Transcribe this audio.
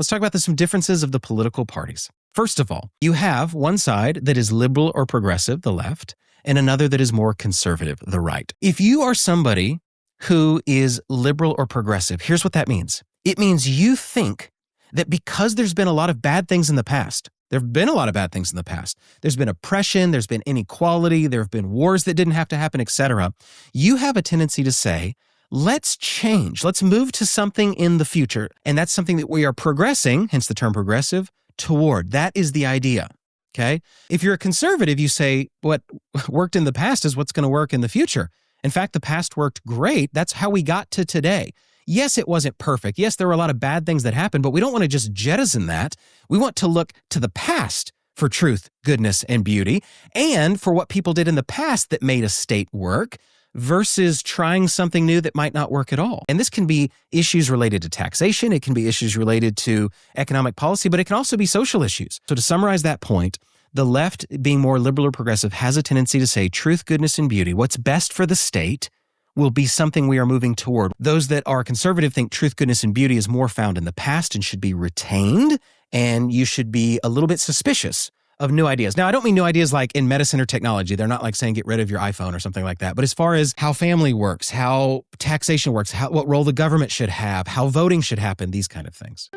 Let's talk about some differences of the political parties. First of all, you have one side that is liberal or progressive, the left, and another that is more conservative, the right. If you are somebody who is liberal or progressive, here's what that means. It means you think that because there's been a lot of bad things in the past, there have been a lot of bad things in the past. There's been oppression, there's been inequality, there have been wars that didn't have to happen, etc. You have a tendency to say, let's change. Let's move to something in the future. And that's something that we are progressing, hence the term progressive, toward. That is the idea. Okay? If you're a conservative, you say what worked in the past is what's going to work in the future. In fact, the past worked great. That's how we got to today. Yes, it wasn't perfect. Yes, there were a lot of bad things that happened, but we don't want to just jettison that. We want to look to the past for truth, goodness, and beauty, and for what people did in the past that made a state work, versus trying something new that might not work at all. And this can be issues related to taxation. It can be issues related to economic policy, but it can also be social issues. So to summarize that point, the left, being more liberal or progressive, has a tendency to say truth, goodness, and beauty. What's best for the state will be something we are moving toward. Those that are conservative think truth, goodness, and beauty is more found in the past and should be retained, and you should be a little bit suspicious of new ideas. Now, I don't mean new ideas like in medicine or technology. They're not like saying get rid of your iPhone or something like that. But as far as how family works, how taxation works, what role the government should have, how voting should happen, these kind of things.